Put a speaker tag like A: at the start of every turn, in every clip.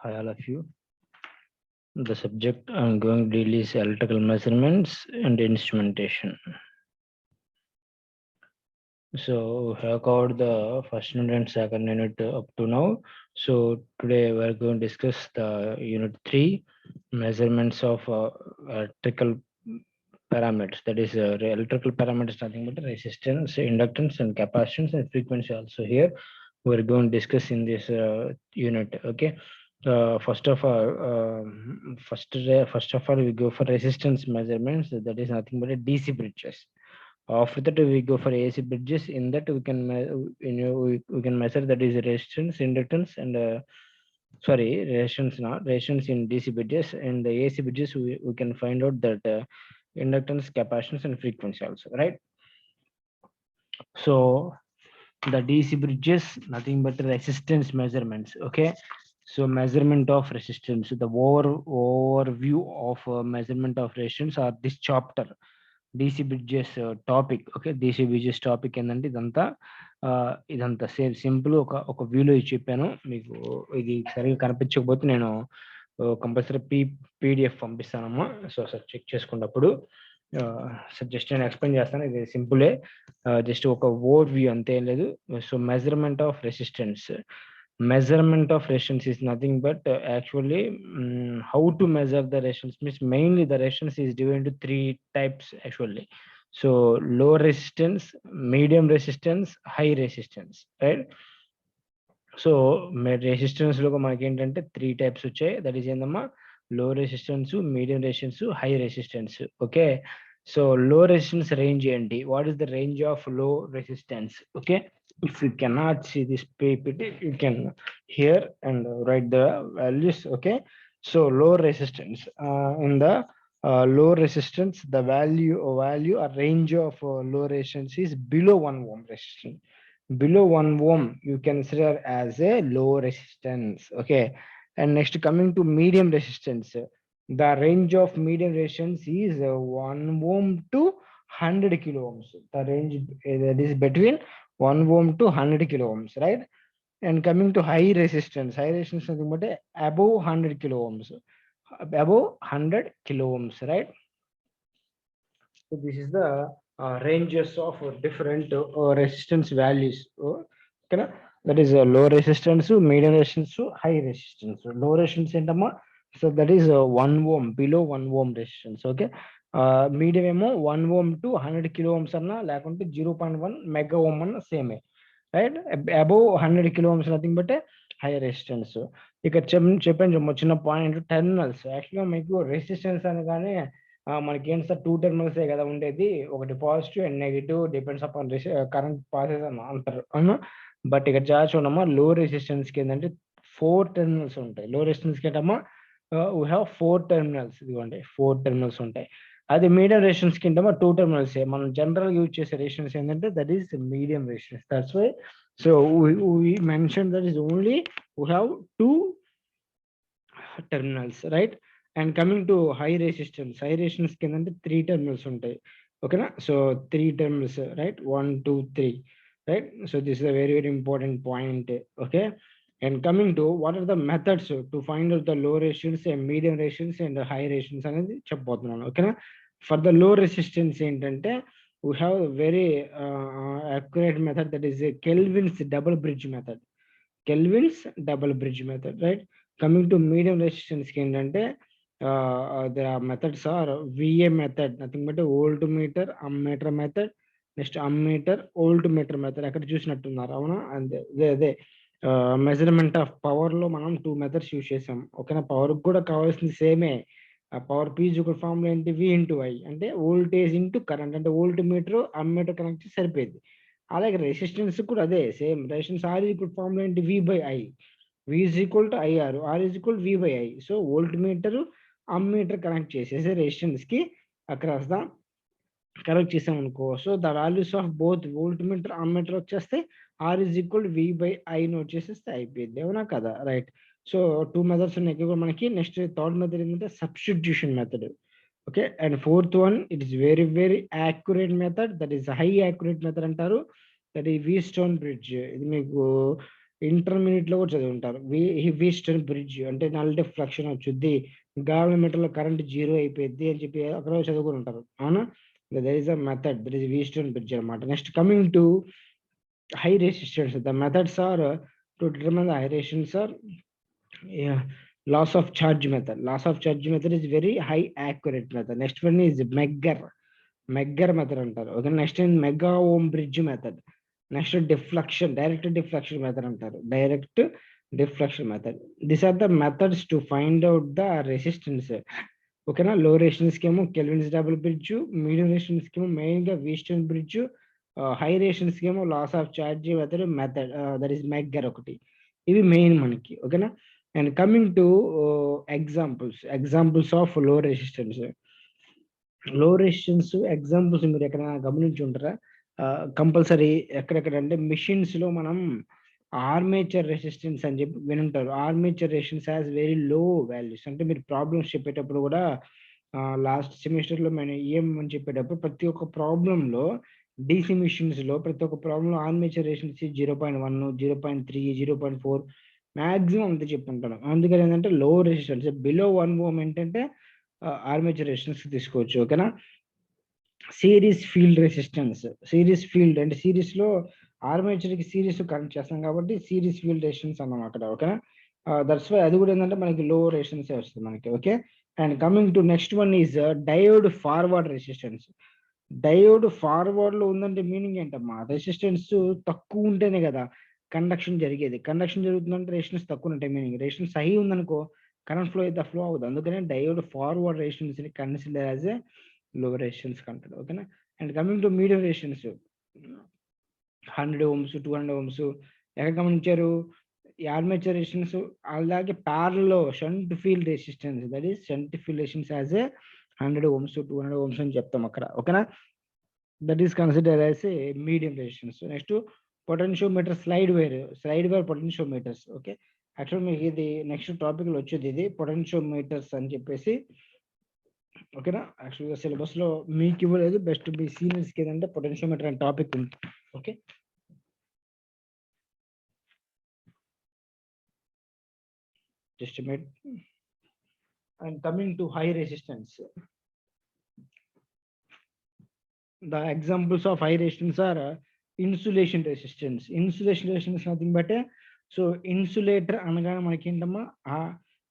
A: Hi, all of you. The subject I'm going to deal is electrical measurements and instrumentation. So, we have covered the first unit and second unit up to now. So, today we are going to discuss the unit 3 measurements of electrical parameters. That is, electrical parameters, nothing but resistance, inductance, and capacitance and frequency. Also, here we're going to discuss in this unit. Okay. First of all, we go for resistance measurements. That is nothing but a DC bridges. After that, we go for AC bridges. In that, we can we can measure that is resistance, inductance, and resistance not resistance in DC bridges. And the AC bridges, we can find out that inductance, capacitance, and frequency also. Right. So the DC bridges, nothing but resistance measurements. Okay. So measurement of resistance, the overview of measurement of resistance or this chapter DC bridges topic. Okay, DC bridges topic ఏంటంటే ఇదంతా same simple ఒక వ్యూలో ఇచ్చి చెప్పాను మీకు. ఇది సరిగ్గా కనిపించకపోతే నేను కంపల్సరీ పీడిఎఫ్ పంపిస్తానమ్మా. సో సార్ చెక్ చేసుకున్నప్పుడు సార్ జస్ట్ నేను ఎక్స్ప్లెయిన్ చేస్తాను. ఇది సింపులే, జస్ట్ ఒక ఓవర్ వ్యూ అంతే లేదు. So measurement of resistance. Measurement of resistance is nothing but actually how to measure the resistance means mainly the resistance is divided into three types actually. So low resistance, medium resistance, high resistance, right? So resistance లో మనకి ఏంటంటే three types వచ్చాయి. That is ఏందమ్మా, low resistance, medium resistance, high resistance. Okay, so low resistance range ఏంటి? What is the range of low resistance? Okay, if you cannot see this ppt, you can here and write the values. Okay, so low resistance, in the low resistance, the value or range of low resistance is below 1 ohm resistance. Below 1 ohm you consider as a low resistance. Okay, and next coming to medium resistance, the range of medium resistance is 1 ohm to 100 kilo ohms. The range that is between 1 ohm to 100 kilo ohms, right? And coming to high resistance nothing but above 100 kilo ohms, above 100 kilo ohms, right? So this is the ranges of different resistance values. Okay, that is low resistance, medium resistance, high resistance. Low resistance ఏంటమ్మా, so that is 1 ohm, below 1 ohm resistance. Okay, medium ఏమో 1 ohm to 100 kilo ohms అన్నా, లేకుంటే 0.1 mega ohm అన్న సేమే, right? Above 100 kilo ohms nothing but high resistance. ఇక చెప్పాను చిన్న point, terminals. యాక్చువల్గా మీకు రెసిస్టెన్స్ అనగానే మనకి ఏంటి సార్, టూ టెర్మినల్సే కదా ఉండేది, ఒకటి positive and negative, depends upon current passes అని అంటారు అవునా. బట్ ఇక్కడ చాలా చూడమ్మా, లో రెసిస్టెన్స్ కి ఏంటంటే 4 టెర్మినల్స్ ఉంటాయి. లో రెసిస్టెన్స్ కి ఏంటమ్మా, వీ హ్యావ్ 4 టెర్మినల్స్. ఇదిగోండి 4 టెర్మినల్స్ ఉంటాయి. అది మీడియం రెసిస్టెన్స్ కి ఏంటమ్మా 2 టెర్మినల్స్. మనం జనరల్ యూజ్ చేసే రెసిస్టెన్స్ ఏంటంటే that is medium resistance. That's why so we mentioned that is only we have 2 terminals, right? And coming to high resistance కి ఏంటంటే 3 టెర్మినల్స్ ఉంటాయి. ఓకేనా, so 3 terminals, right? 1 2 3, right? So this is a very very important point. Okay, and coming to what are the methods to find out the low resistance and medium resistance and high resistance అనేది చెప్పబోతున్నాను. ఓకేనా, for the low resistance ఏంటంటే we have a very accurate method, that is a Kelvin's double bridge method. Kelvin's double bridge method, right? Coming to medium resistance కి ఏంటంటే the methods are VA method, nothing but voltmeter, ammeter method, next ammeter, volt meter method. ఎక్కడ చూసినట్టున్నారు అవునా? అంతే, అదే measurement of power లో మనం 2 methods use చేసాం. ఓకేనా, పవర్ కూడా కావాల్సింది సేమే. ఆ పవర్ పీజ్ ఒక ఫార్ములా ఏంటి, వి ఇంటూ ఐ, అంటే వోల్టేజ్ ఇంటూ కరెంట్, అంటే వోల్ట్ మీటర్ అమ్మీటర్ కనెక్ట్ చేసి సరిపోయింది. అలాగే రెసిస్టెన్స్ కూడా అదే same. Resistance R equal formula ఏంటి, V by I, V is equal to IR, R is equal V by I. So voltmeter ammeter connect చేసేసి resistance కి across the connect చేసాం అనుకో, so the values of both voltmeter ammeter వచ్చేస్తే R is equal V by ఐని వచ్చేసేస్తే అయిపోయింది, అవునా కదా? Right. So 2 methods ఉన్నాయి ఎక్కువ మనకి. నెక్స్ట్ థర్డ్ మెథడ్ ఏంటంటే substitution method. Okay, and fourth one, it is very very accurate method, that is high accurate method అంటారు. That ఈ వి స్టోన్ బ్రిడ్జ్. ఇది మీకు ఇంటర్మీడియట్ లో కూడా చదివి ఉంటారు. వీస్టన్ బ్రిడ్జ్ అంటే నల్ డిఫ్లెక్షన్ వచ్చుద్ది, గాల్వనోమీటర్ లో కరెంట్ జీరో అయిపోయింది అని చెప్పి అక్కడ చదువుకుని ఉంటారు. అవునా? There is a method, there is Wheatstone bridge అనమాట. Next coming to high resistance, the methods are to determine the high resistance are loss of charge method. Loss of charge method is very high accurate method. Next one is Megger method antaru. Okay, next is mega ohm bridge method. Next deflection, direct deflection method antaru. Direct deflection method. These are the methods to find out the resistance. Okay na, low resistance kemo Kelvin's double bridge, medium resistance kemo main ga Wheatstone bridge, high resistance kemo loss of charge method, that is Megger okati. Ivi main manaki. Okay na. And coming to examples of low resistance. లో resistance examples మీరు ఎక్కడైనా గమనించి ఉంటారా? Compulsory ఎక్కడెక్కడంటే machines లో మనం armature resistance అని చెప్పి వినుంటారు. Armature resistance has very low values. అంటే మీరు ప్రాబ్లమ్స్ చెప్పేటప్పుడు కూడా లాస్ట్ సెమిస్టర్ లో మనం ఏమని చెప్పేటప్పుడు ప్రతి ఒక్క ప్రాబ్లమ్ లో డీసీ మిషన్స్ లో ప్రతి ఒక్క ప్రాబ్లం ఆర్మేచర్ రెసిస్టెన్స్ 0.1, 0.3, 0.4 మాక్సిమం అంతే చెప్పుకుంటాను. అందుకని ఏంటంటే లో రెసిస్టెన్స్ బిలో 1 ఓమ్ ఏంటంటే ఆర్మేచర్ రెసిస్టెన్స్ తీసుకోవచ్చు. ఓకేనా? Series field resistance, series field అంటే సిరీస్ లో ఆర్మేచర్ కి సిరీస్ కనెక్ట్ చేస్తాం కాబట్టి సిరీస్ ఫీల్డ్ రెసిస్టెన్స్ అన్నమాట అక్కడ. ఓకేనా? దట్స్ వై అది కూడా ఏంటంటే మనకి లో రెసిస్టెన్స్ వస్తుంది మనకి. Okay, and coming to next one is diode forward resistance. Diode forward లో ఉందంటే మీనింగ్ ఏంటమ్మా? రెసిస్టెన్స్ తక్కువ ఉంటేనే కదా కండక్షన్ జరిగేది. కండక్షన్ జరుగుతుందంటే రెసిస్టెన్స్ తక్కువ ఉంటాయి మీనింగ్. రెసిస్టెన్స్ హై ఉందనుకో కరెంట్ ఫ్లో అయితే ఫ్లో అవుతుంది. అందుకనే డయోడ్ ఫార్వర్డ్ రెసిస్టెన్స్ ని consider as a low resistance కంటారు. ఓకేనా? And coming to medium resistance 100 ohms, 200 ohms ఎక్కడ గమనించారు? ఆర్మేచర్ రెసిస్టెన్స్ అలాగే parallel shunt field resistance, that is shunt field resistance as a 100 ohms, 200 ohms అని చెప్తాం అక్కడ. ఓకేనా? That is consider as a medium resistance. Next potentiometer, slide wire పొటెన్షియోమీటర్స్. Okay, actual మీకు ఇది next topic లో వచ్చేది ఇది పొటెన్షియోమీటర్స్ అని చెప్పేసి. ఓకేనా? యాక్చువల్గా సిలబస్ లో మీకు ఇవ్వలేదు, బెస్ట్ మీ సీనియర్స్ కి ఏదంటే పొటెన్షియోమీటర్ అనే టాపిక్ ఉంది. Okay, just a minute. And coming to high resistance, the examples of high resistance are insulation resistance. Insulation resistance nothing but so insulator అనగానే మనకి ఏంటమ్మా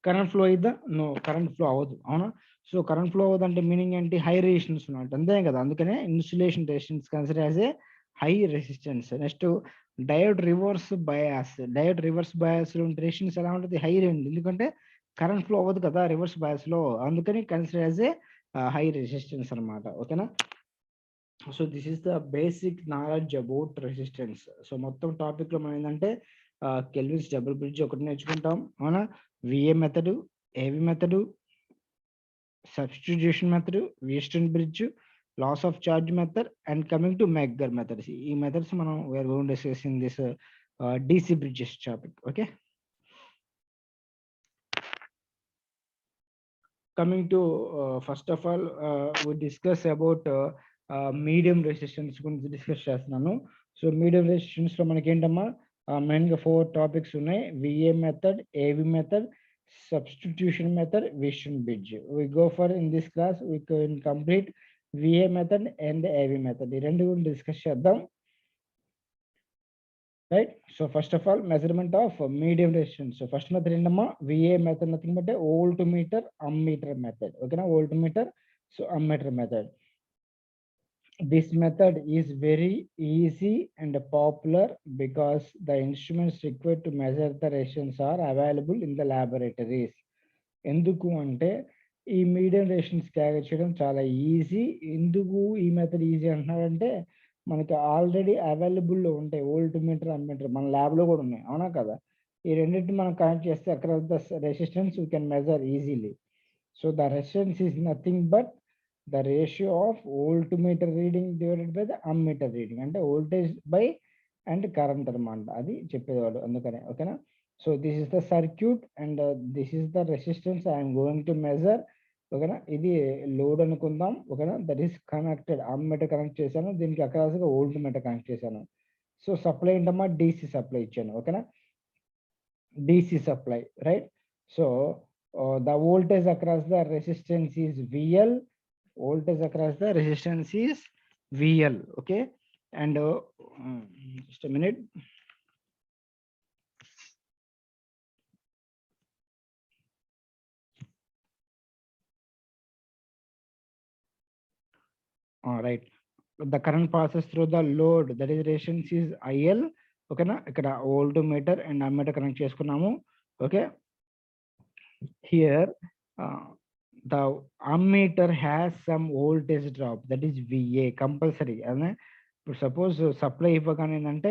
A: కరెంట్ ఫ్లో అయిద్దా? నో, కరెంట్ ఫ్లో అవ్వదు. అవునా? సో కరెంట్ ఫ్లో అవ్వదు అంటే meaning ఏంటి? High resistance ఉన్నట్టు, అంతే కదా. అందుకనే insulation resistance consider as a high resistance. Next diode reverse bias. Diode reverse bias లో రెసిస్టెన్స్ ఎలా ఉంటుంది? హై ఉంది, ఎందుకంటే కరెంట్ ఫ్లో అవ్వదు కదా రివర్స్ బయాస్ లో, అందుకని consider as a high resistance అనమాట. ఓకేనా? So this is the basic knowledge about resistance. So మొత్తం టాపిక్ లో మనం ఏంటంటే కెల్విన్స్ డబుల్ బ్రిడ్జ్ ఒకటి నేర్చుకుంటాం. అవునా? విఏ మెథడ్, ఏవి method, substitution method, Wheatstone bridge, loss of charge method, and coming to megger methods. ఈ మెథడ్స్ మనం we're going to discuss in this DC bridges topic. Okay, coming to first of all we discuss about medium resistance గురించి discuss చేస్తున్నాను. So medium resistance లో మనకి ఏంటమ్మా main గా 4 topics ఉన్నాయి. VA method, ఏవి method, substitution method, Wheatstone bridge. We go for in this class we can complete VA method and AV method. ఈ రెండు గురించి డిస్కస్ చేద్దాం. Right? So first of all measurement of medium resistance. So first method ఏంటమ్మా? VA method nothing but voltmeter ammeter method. ఓకేనా? Volt meter, so ammeter method. This method is very easy and popular because the instruments required to measure the resistance are available in the laboratories. ఎందుకు అంటే ఈ medium resistance calculate చేయడం చాలా easy. ఎందుకు ఈ method easy అంటున్నారంటే మనకి already అవైలబుల్లో ఉంటాయి వోల్ట్ మీటర్, అమ్మీటర్, మన ల్యాబ్ లో కూడా ఉన్నాయి. అవునా కదా? ఈ రెండింటిని మనం కనెక్ట్ చేస్తే అక్కడ resistance we can measure easily. So the resistance is nothing but the ratio of voltmeter reading divided by the ammeter reading, అంటే వోల్టేజ్ బై అండ్ కరెంట్ అనమాట, అది చెప్పేవాడు. అందుకనే ఓకేనా? So this is the circuit and this is the resistance I'm going to measure. ఓకేనా? ఇది load అనుకుందాం. ఓకేనా? That is connected, ammeter connect చేశాను, దీనికి అక్కడ వోల్ట్ మీటర్ కనెక్ట్ చేశాను. సో సప్లై ఏంటమ్మా? DC సప్లై ఇచ్చాను. ఓకేనా? DC supply, right? So the voltage across the resistance is VL. Voltage across the resistance is VL. Okay, and just a minute. All right. The current passes through the load, that is resistance is IL. Okay na, ikkada voltmeter and ammeter connect చేసుకున్నాము. Okay, here the ammeter has some voltage drop, that is VA compulsory. And ఇప్పుడు suppose supply ఇవ్వగానే ఏంటంటే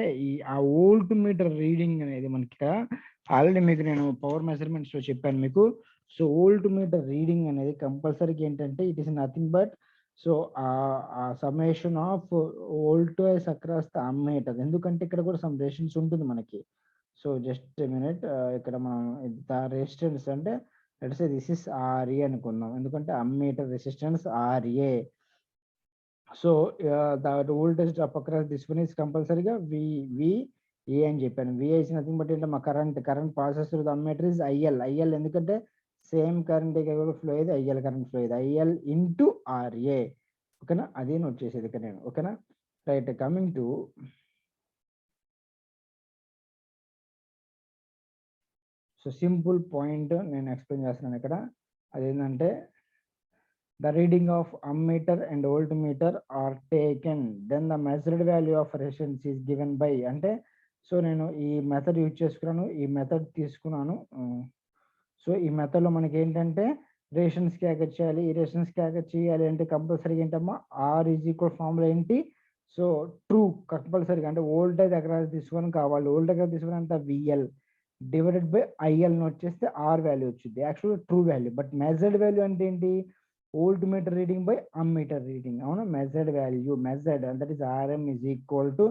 A: ఆ volt meter reading అనేది మనకి already మీకు నేను power measurements లో చెప్పాను మీకు. సో వోల్ట్ మీటర్ రీడింగ్ అనేది కంపల్సరీగా ఏంటంటే it is nothing but so ఆ summation of voltage across the ammeter. ఎందుకంటే ఇక్కడ కూడా సమ్ రెసిస్టెన్స్ ఉంటుంది మనకి. సో జస్ట్ మినిట్, ఇక్కడ మనం రెసిస్టెన్స్ అంటే let's say this is RE అనుకుందాం, ఎందుకంటే ammeter resistance RA. So the voltage drop across this one is కంపల్సరీగా VA అని చెప్పాను. VA ఇస్ నథింగ్ బట్ ఏంటంటే మా current passes through the ammeter is IL. ఎందుకంటే సేమ్ కరెంట్ ఫ్లో అయ్యేది IL current flow అయ్యేది IL ఇంటూ RA. ఓకేనా, అదే నోట్ చేసేది ఇక్కడ నేను. ఓకేనా, right. Coming to so simple point నేను ఎక్స్ప్లెయిన్ చేస్తున్నాను ఇక్కడ. అదేంటంటే the reading of ammeter and voltmeter are taken, then the measured value of resistance is given by. అంటే సో నేను ఈ మెథడ్ యూజ్ చేసుకున్నాను, ఈ మెథడ్ తీసుకున్నాను. సో ఈ మెథడ్ లో మనకి ఏంటంటే రేషన్స్ క్యాల్కులేట్ చేయాలి. ఈ రేషన్స్ క్యాల్కులేట్ చేయాలి అంటే కంపల్సరీగా ఏంటమ్మా R ఈజ్ ఈక్వల్ ఫార్ములా ఏంటి? సో ట్రూ కంపల్సరీగా అంటే వోల్టేజ్ అక్రాస్ దిస్ వన్ కావాలి. వోల్టేజ్ అక్రాస్ దిస్ వన్ అంతా VL divided by IL note చేస్తే R వాల్యూ వచ్చింది, actual true value. But measured value అంటే ఏంటి? voltmeter reading by ammeter reading. అవునా, measured value, measured, and that is RM is equal to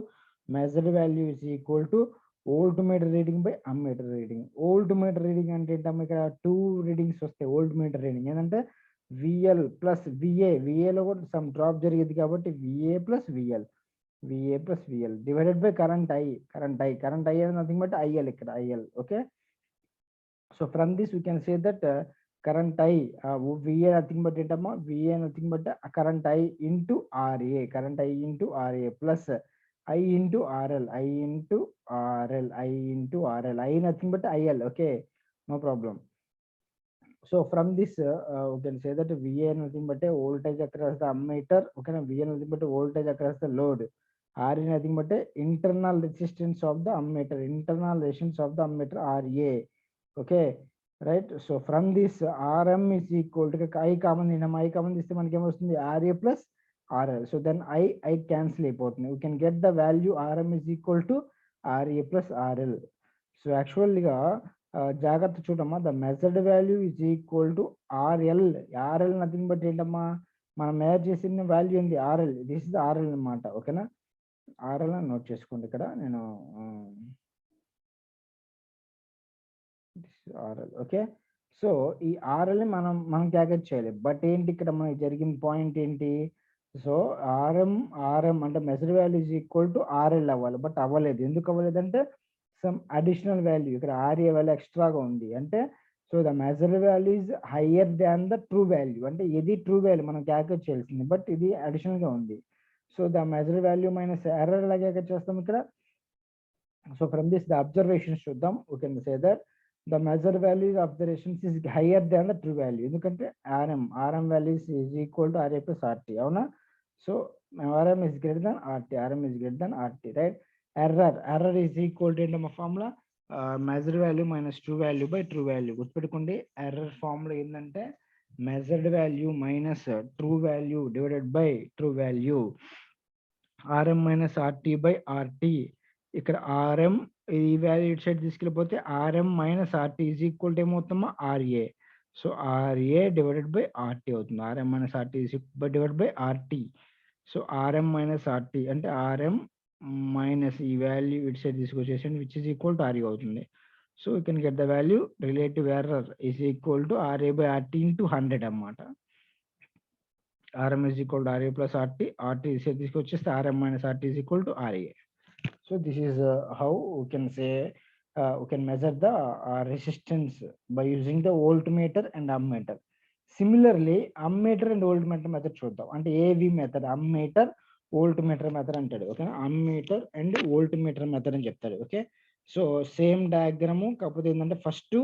A: measured value is equal to voltmeter reading by ammeter reading. voltmeter reading అంటే ఏంటమ్మా ఇక్కడ 2 readings వస్తాయి. voltmeter reading ఏంటంటే VL plus VA లో కూడా some drop జరిగేది కాబట్టి VA plus VL divided by current I అనేది నథింగ్ బట్ IL, ఇక్కడ IL. Okay, so from this we can say that current I, VA nothing but ఏంటమ్మా VA nothing but current I into RA plus I into RL I nothing but IL. Okay, no problem. So from this we can say that VA nothing but a voltage across the ammeter. Okay, VA nothing but a voltage across the load. RA nothing but a internal resistance of the ammeter, RA. Okay, right. So from this RM is equal to I common in I common this మనకి ఏమొస్తుంది RA plus RL. So then I cancel అయిపోతుంది. We can get the value RM is equal to RA plus RL. So actually జాగ్రత్త చూడమ్మా, the measured value is equal to RL nothing but ఏంటమ్మా మనం measure చేసిన value ఏంది RL. This is RL అన్నమాట. ఓకేనా, RL అని నోట్ చేసుకోండి ఇక్కడ నేను RL. ఓకే, సో ఈ RL మనం క్యాల్కులేట్ చేయాలి. బట్ ఏంటి ఇక్కడ మనకి జరిగిన పాయింట్ ఏంటి? సో RM అంటే measure value is equal to RL అవ్వాలి, బట్ అవ్వలేదు. ఎందుకు అవ్వలేదు అంటే సమ్ అడిషనల్ వాల్యూ ఇక్కడ RA వాల్యూ ఎక్స్ట్రాగా ఉంది. అంటే so the measure value is higher than the true value. అంటే ఇది ట్రూ వాల్యూ మనం క్యాల్కులేట్ చేయాల్సింది, బట్ ఇది అడిషనల్ గా ఉంది. So the measure value minus error ఎలా క్యాల్కులేట్ చేస్తాం ఇక్కడ? So from this the observations చూద్దాం. We can say that the measured value of the resistance is higher than the true value. ఎందుకంటే RM value is equal to RA plus RT. అవునా, so RM is greater than RT, right? Error is equal to ఏంటమ్మా formula measured value minus true value by true value. గుర్తుపెట్టుకోండి, error formula ఏంటంటే measured value minus true value divided by true value, RM minus RT by RT. ఇక్కడ RM ఈ value ఇటు side తీసుకెళ్ళిపోతే RM minus RT is equal to ఏమవుతుందమ్మా RA. So RA divided by RT అవుతుంది. RM minus RT is divided by RT. So RM minus RT అంటే RM minus ఈ value ఇటు side తీసుకొచ్చేసి which is equal to RA అవుతుంది. So you can get the value relative error is equal to RA బై RT into 100 అన్నమాట. RM is equal to RA plus RT ఈ side తీసుకొచ్చేస్తే RM minus RT is equal to RA. So this is how we can say we can measure the resistance by using the voltmeter and ammeter. Similarly, ammeter and voltmeter method చూద్దాం. అంటే AV method, ammeter voltmeter method అంటాడు. Okay, ammeter and voltmeter method అని చెప్తాడు. Okay, so same diagram, కాకపోతే ఏంటంటే first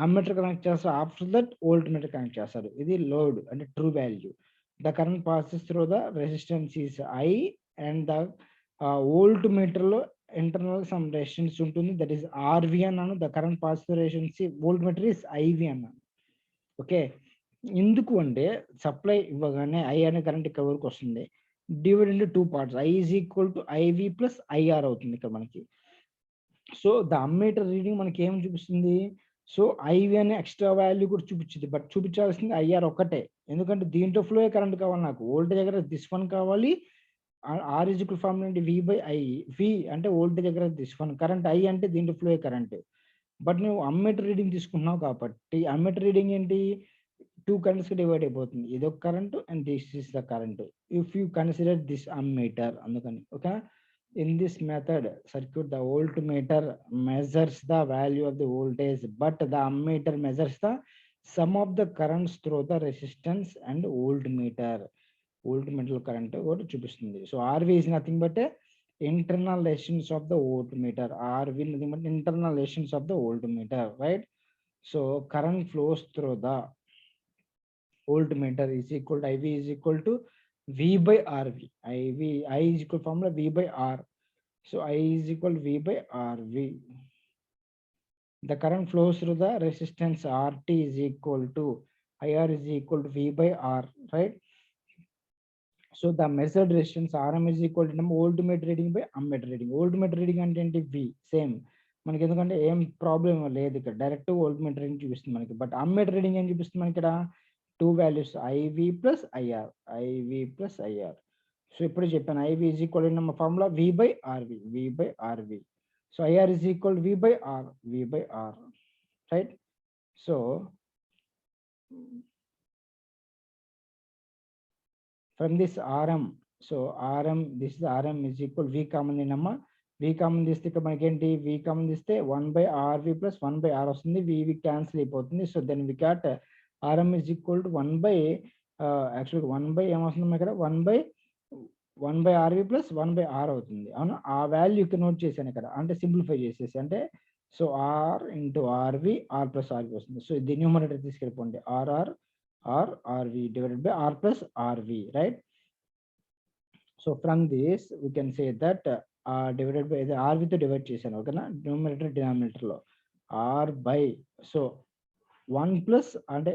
A: ammeter connect చేస్తాడు, after that voltmeter connect చేస్తాడు. ఇది లోడ్ అంటే true value. The current passes through the resistance is I and the voltmeter లో ఇంటర్నల్ సమ్ రెసిస్టెన్స్ ఉంటుంది, దట్ ఈస్ RV అన్నాను. The current pass through resistance voltmeter is IV అన్నాను. Okay, ఎందుకు అంటే supply ఇవ్వగానే I అనే current ఇక్కడ వరకు వస్తుంది, divide into 2 parts, I is equal to IV plus IR అవుతుంది ఇక్కడ మనకి. సో ద అమ్మీటర్ రీడింగ్ మనకి ఏం చూపిస్తుంది, సో IV అనే ఎక్స్ట్రా వాల్యూ కూడా చూపించింది, బట్ చూపించాల్సింది IR ఒక్కటే, ఎందుకంటే దీంట్లో ఫ్లో కరెంట్ కావాలి నాకు, వోల్టేజ్ దగ్గర దిస్ వన్ కావాలి. R ఈజ్ ఈక్వల్ ఫార్ములా ఏంటి, V/I. V అంటే వోల్టేజ్ దగ్గర దిస్ వన్, కరెంట్ I అంటే దీంట్లో ఫ్లో కరెంట్. బట్ నువ్వు అమ్మీటర్ రీడింగ్ తీసుకుంటున్నావు కాబట్టి అమ్మీటర్ రీడింగ్ ఏంటి, 2 కరెంట్స్ డివైడ్ అయిపోతుంది, ఇదొక current and this is the current if you consider this ammeter. అందుకని okay, in this method circuit the voltmeter measures the value of the voltage, but the ammeter measures the sum of the currents through the resistance and voltmeter. Voltmeter current కూడా చూపిస్తుంది. So RV is nothing but internal resistance of the voltmeter. RV nothing but internal resistance of the voltmeter, right? So current flows through the voltmeter is equal to IV is equal to V/RV. I is equal formula V/R. So I is equal to V/RV. The current flows through the resistance RT is equal to IR is equal to V/R, right? So the measured resistance RM is equal to voltmeter reading by ammeter reading. Voltmeter reading అంటే ఏంటి, V same మనకి, ఎందుకంటే ఏం problem లేదు ఇక్కడ, direct voltmeter reading చూపిస్తుంది మనకి. But ammeter reading ఏం చూపిస్తుంది మనకి ఇక్కడ, 2 values IV plus IR, IV plus IR. So ఇప్పుడు చెప్పాను IV is equal to formula V/RV, V/RV. So IR is equal V/R, V/R, right? So from this RM, so RM, this is RM is equal V common తినమ్మా, V common తీస్తే ఇక్కడ మనకి ఏంటి, V common తీస్తే 1/RV plus 1/R వస్తుంది, V cancel అయిపోతుంది. So then we got RM is equal to 1 by actually 1 by ఏమవుతుంది ఇక్కడ, 1 by RV plus 1 by R అవుతుంది. అవును, ఆ వాల్యూ ఇక్కడ నోట్ చేశాను ఇక్కడ, అంటే సింప్లిఫై చేసేసి, అంటే so R into RV, R plus RV వస్తుంది. సో ఇది numerator తీసుకెళ్ళిపోండి, RV divided by R plus RV, right? So from this we can say that divided by the RV తో డివైడ్ చేశాను, ఓకేనా, న్యూమరేటర్ డినామినేటర్ లో R by, so 1 plus అంటే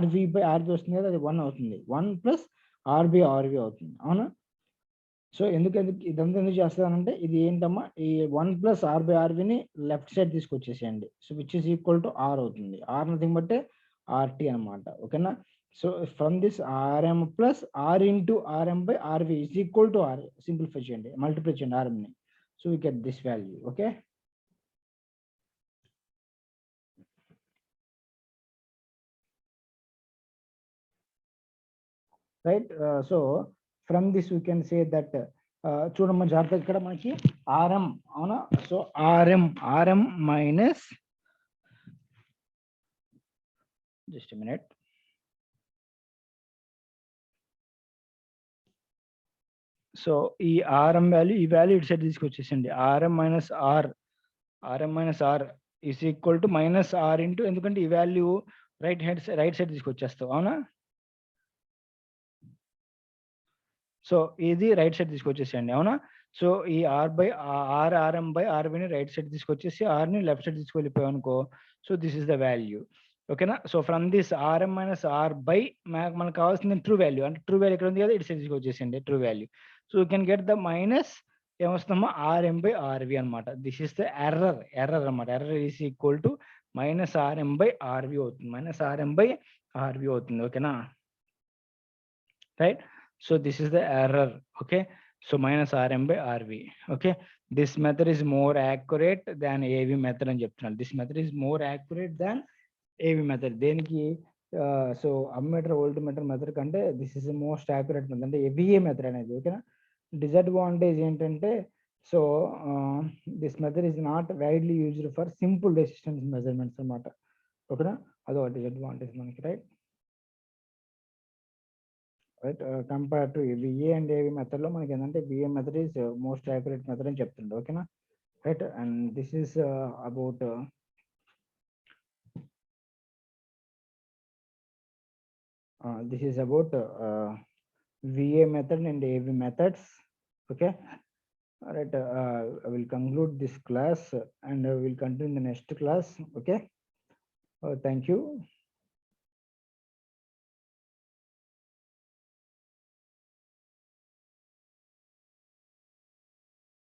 A: RV by RV వస్తుంది కదా, అది 1 అవుతుంది, 1 ప్లస్ RV అవుతుంది, అవునా? సో ఇదంతా ఎందుకు చేస్తానంటే, ఇది ఏంటమ్మా, ఈ 1 ప్లస్ RVని లెఫ్ట్ సైడ్ తీసుకొచ్చేసేయండి. So which is equal to R అవుతుంది, R నథింగ్ బట్ RT అనమాట, ఓకేనా? So from this RM plus R into RM by RV is equal to R, simplify చేయండి, మల్టిప్లై చేయండి RMని, so we get this value, okay? Right, so from this we can say that, చూడమ్మా జాగ్రత్త, ఇక్కడ మనకి RM, అవునా? So RM minus, just minute, so ఈ RM value, ఈ వాల్యూ ఇటు సైడ్ తీసుకొచ్చేసండి, RM minus R is equal to minus R into, ఎందుకంటే ఈ వాల్యూ రైట్ సైడ్ తీసుకొచ్చేస్తావు, అవునా? సో ఇది రైట్ సైడ్ తీసుకొచ్చేసేయండి, అవునా? సో ఈ RM బై RVని రైట్ సైడ్ తీసుకొచ్చేసి Rని లెఫ్ట్ సైడ్ తీసుకెళ్ళిపోయావు అనుకో, so this is the value, ఓకేనా? So from this RM minus R by మనకు కావాల్సింది ట్రూ వాల్యూ, అంటే ట్రూ వాల్యూ ఇక్కడ ఉంది కదా, ఇటు సైడ్ తీసుకొచ్చేసేయండి true value. So you can get the minus ఏమొస్తుందమ్మా, RM బై RV అనమాట. దిస్ ఇస్ ద ఎర్రర్ అనమాట. Error is equal to minus RM by RV అవుతుంది, మైనస్ RM బై RV అవుతుంది, ఓకేనా? Right, so this is the error, okay? So minus RM by RV, okay? This method is more accurate than AV method అని చెప్తున్నాను. This method is more accurate than AV method. దేనికి, so ammeter voltmeter method కంటే this is most accurate method, అంటే AVA method అనేది, ఓకేనా? Disadvantage ఏంటంటే
B: So this method is not widely used for simple resistance measurements అన్నమాట. ఓకేనా, అదొక disadvantage మనకి, right. Right, compare to VA and AV method లో మనకి ఏంటంటే VA method is most accurate method అని చెప్తుండే. ఓకేనా, right. And this is about VA method and AV methods. Okay, all right. I will conclude this class and I will continue in the next class. Okay, thank you.